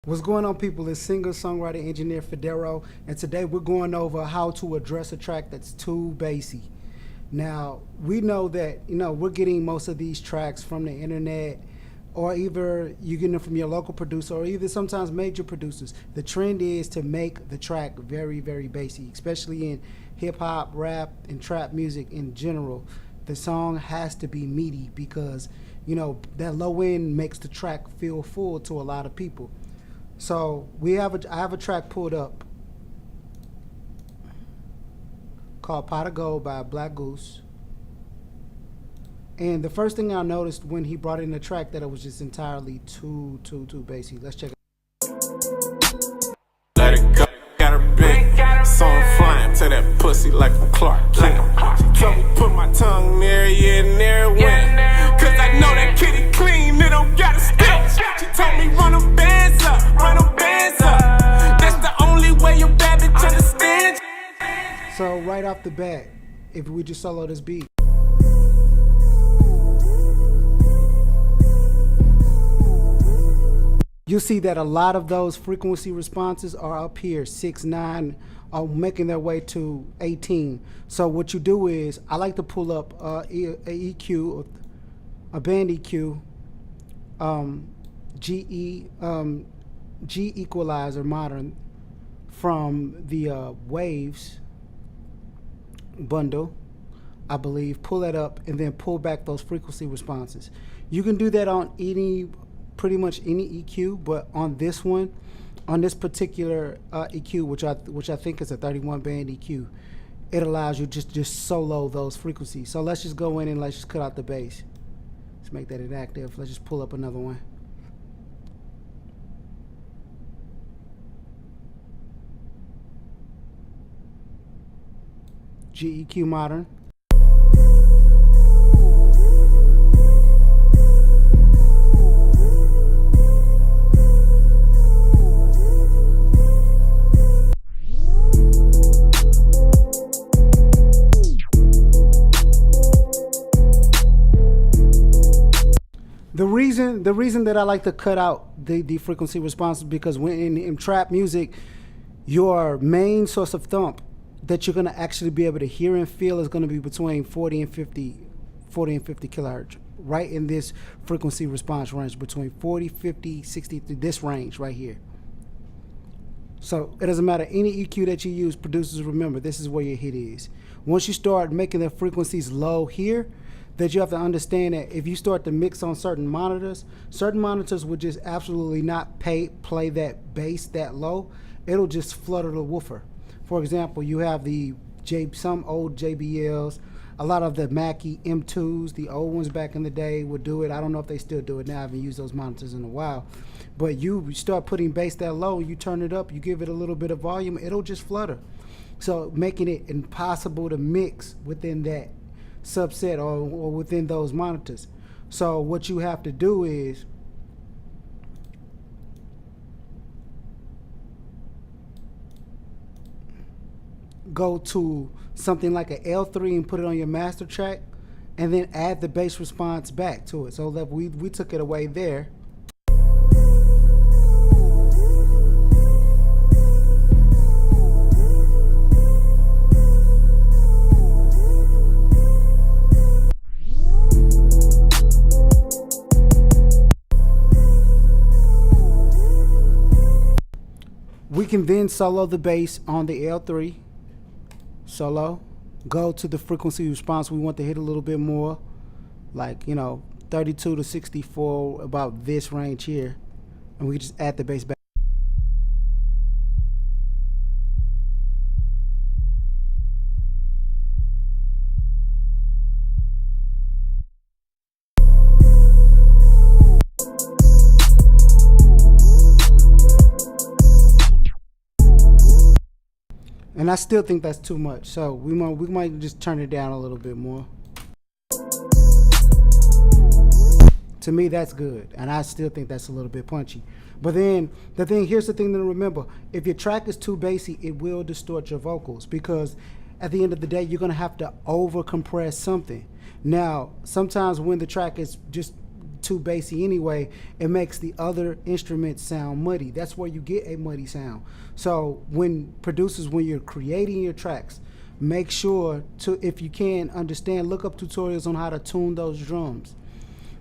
What's going on, people? It's singer, songwriter, engineer Fedarro, and today we're going over how to address a track that's too bassy. Now, we know that, we're getting most of these tracks from the internet, or either you're getting them from your local producer, or either sometimes major producers. The trend is to make the track very, very bassy, especially in hip-hop, rap, and trap music in general. The song has to be meaty because, that low end makes the track feel full to a lot of people. So I have a track pulled up called Pot of Gold by Black Goose. And the first thing I noticed when he brought in the track that it was just entirely too bassy. Let's check it. Let it go, got her big. So I'm flying to that pussy like a Clark Kent. She told me put my tongue near you and there it went. Cause I know that kitty clean, it don't gotta stink. She told me run them bands up, run them bands up. That's the only way your bad bitch understands. So right off the bat, if we just solo this beat, you'll see that a lot of those frequency responses are up here, 6, 9, are making their way to 18. So what you do is, I like to pull up a EQ, a band EQ, G equalizer modern from the Waves bundle, I believe. Pull that up and then pull back those frequency responses. You can do that on pretty much any EQ, but on this one, on this particular EQ, which I think is a 31 band EQ, it allows you just solo those frequencies. So let's just go in and let's just cut out the bass. Let's make that inactive. Let's just pull up another one. GEQ modern. The reason that I like to cut out the frequency response is because when in trap music, your main source of thump that you're going to actually be able to hear and feel is going to be between 40 and 50 kilohertz, right in this frequency response range, between 40, 50, 60, this range right here. So it doesn't matter any EQ that you use, producers, remember, this is where your hit is. Once you start making the frequencies low here, that you have to understand that if you start to mix on certain monitors would just absolutely not play that bass that low. It'll just flutter the woofer. For example, you have some old JBLs, a lot of the Mackie M2s, the old ones back in the day would do it. I don't know if they still do it now. I haven't used those monitors in a while. But you start putting bass that low, you turn it up, you give it a little bit of volume, it'll just flutter. So making it impossible to mix within that subset or within those monitors. So what you have to do is go to something like an L3 and put it on your master track, and then add the bass response back to it. So that we took it away there. We can then solo the bass on the L3. Solo. Go to the frequency response we want to hit a little bit more. Like, 32 to 64, about this range here. And we just add the bass back. And I still think that's too much, so we might just turn it down a little bit more. To me, that's good, and I still think that's a little bit punchy. But then here's the thing to remember: if your track is too bassy, it will distort your vocals, because at the end of the day, you're gonna have to over compress something. Now, sometimes when the track is just too bassy anyway, it makes the other instruments sound muddy. That's where you get a muddy sound. So when producers, when you're creating your tracks, make sure to, if you can understand, look up tutorials on how to tune those drums.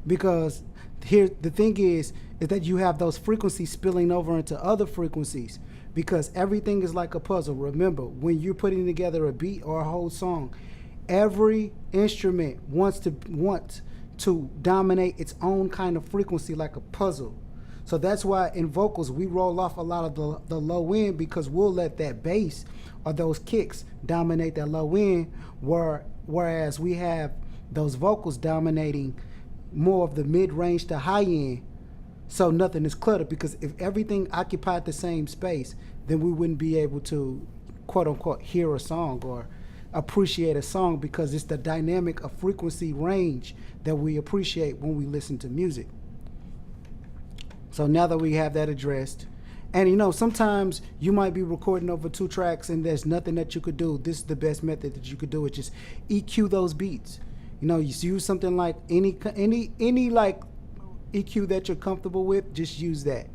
Because here the thing is that you have those frequencies spilling over into other frequencies, because everything is like a puzzle. Remember, when you're putting together a beat or a whole song, every instrument wants to dominate its own kind of frequency like a puzzle. So that's why in vocals we roll off a lot of the low end, because we'll let that bass or those kicks dominate that low end, whereas we have those vocals dominating more of the mid-range to high end. So nothing is cluttered, because if everything occupied the same space, then we wouldn't be able to, quote unquote, hear a song or appreciate a song, because it's the dynamic of frequency range that we appreciate when we listen to music. So now that we have that addressed, and you know, sometimes you might be recording over 2 tracks and there's nothing that you could do. This is the best method that you could do, is just EQ those beats. You know, you use something like any like EQ that you're comfortable with, just use that.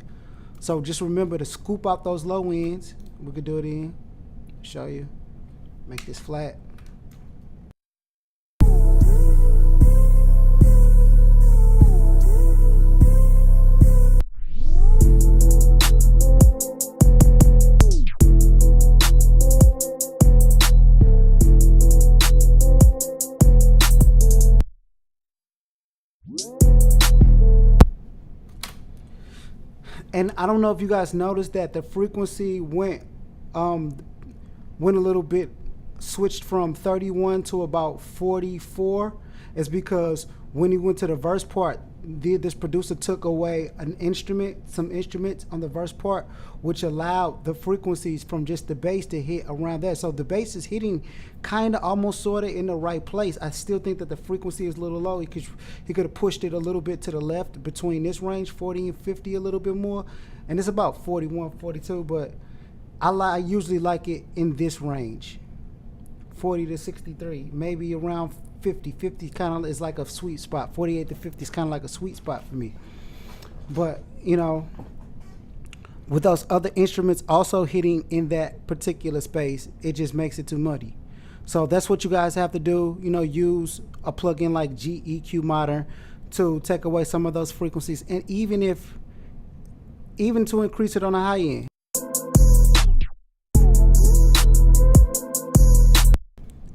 So just remember to scoop out those low ends. We could do it in, show you, make this flat. And I don't know if you guys noticed that the frequency went a little bit, switched from 31 to about 44. It's because when he went to the verse part, this producer took away some instruments on the verse part, which allowed the frequencies from just the bass to hit around that. So the bass is hitting kind of almost sort of in the right place. I still think that the frequency is a little low. He could have pushed it a little bit to the left between this range, 40 and 50, a little bit more. And it's about 41, 42, but I usually like it in this range, 40 to 63, maybe around 50. 50 kind of is like a sweet spot. 48 to 50 is kind of like a sweet spot for me. But, you know, with those other instruments also hitting in that particular space, it just makes it too muddy. So that's what you guys have to do. You know, use a plugin like GEQ Modern to take away some of those frequencies, and even to increase it on the high end.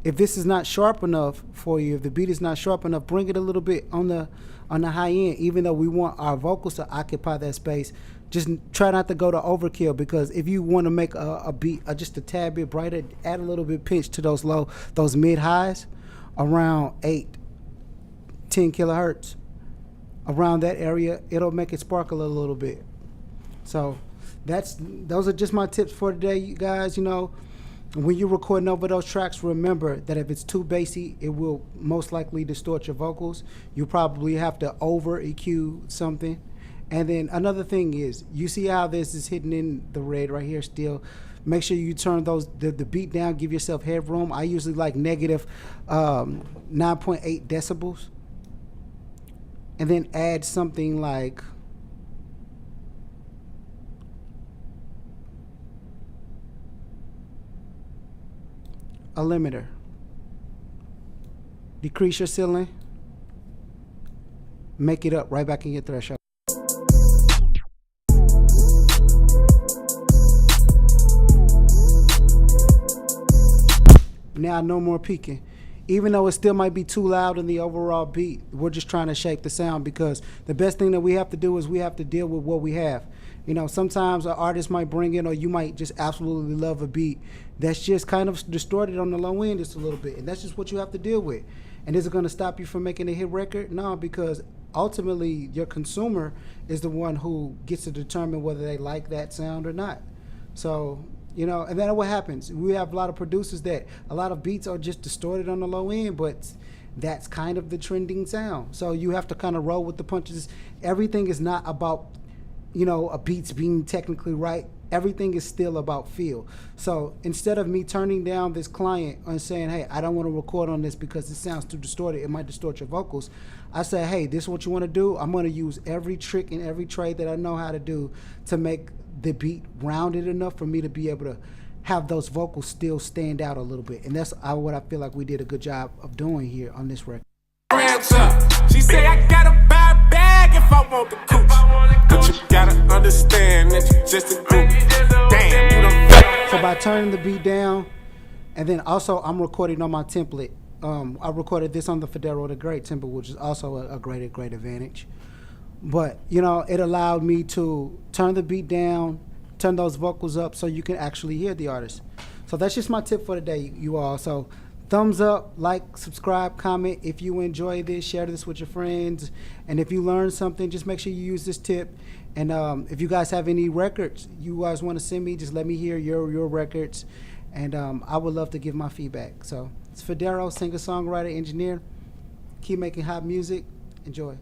If this is not sharp enough for you, if the beat is not sharp enough, bring it a little bit on the high end. Even though we want our vocals to occupy that space, just try not to go to overkill, because if you want to make a beat just a tad bit brighter, add a little bit pitch to those mid highs around 8, 10 kilohertz. Around that area, it'll make it sparkle a little bit. So those are just my tips for today, you guys. You know, when you're recording over those tracks, remember that if it's too bassy, it will most likely distort your vocals. You probably have to over EQ something. And then another thing is, you see how this is hitting in the red right here still. Make sure you turn the beat down, give yourself headroom. I usually like negative 9.8 decibels. And then add something like a limiter. Decrease your ceiling. Make it up right back in your threshold. Now no more peaking. Even though it still might be too loud in the overall beat, we're just trying to shape the sound, because the best thing that we have to do is we have to deal with what we have. You know, sometimes an artist might bring in, or you might just absolutely love a beat that's just kind of distorted on the low end just a little bit, and that's just what you have to deal with. And is it going to stop you from making a hit record? No, because ultimately your consumer is the one who gets to determine whether they like that sound or not. So, you know, and then what happens? We have a lot of producers that a lot of beats are just distorted on the low end, but that's kind of the trending sound. So you have to kind of roll with the punches. Everything is not about, you know, a beats being technically right everything is still about feel. So instead of me turning down this client and saying, hey, I don't want to record on this because it sounds too distorted, it might distort your vocals, I say, hey, this is what you want to do. I'm going to use every trick and every trade that I know how to do to make the beat rounded enough for me to be able to have those vocals still stand out a little bit. And that's what I feel like we did a good job of doing here on this record. She say I gotta buy a bag if I want the cooch. But you gotta understand that you just a group. Damn, you don't. So by turning the beat down, and then also I'm recording on my template. I recorded this on the Fedarro, the great template, which is also a great advantage. But you know, it allowed me to turn the beat down, turn those vocals up, so you can actually hear the artist. So that's just my tip for today, you all. So thumbs up, like, subscribe, comment if you enjoy this, share this with your friends, and if you learn something, just make sure you use this tip. And if you guys have any records you guys want to send me, just let me hear your records, and I would love to give my feedback. So it's Fedarro, singer, songwriter, engineer. Keep making hot music. Enjoy.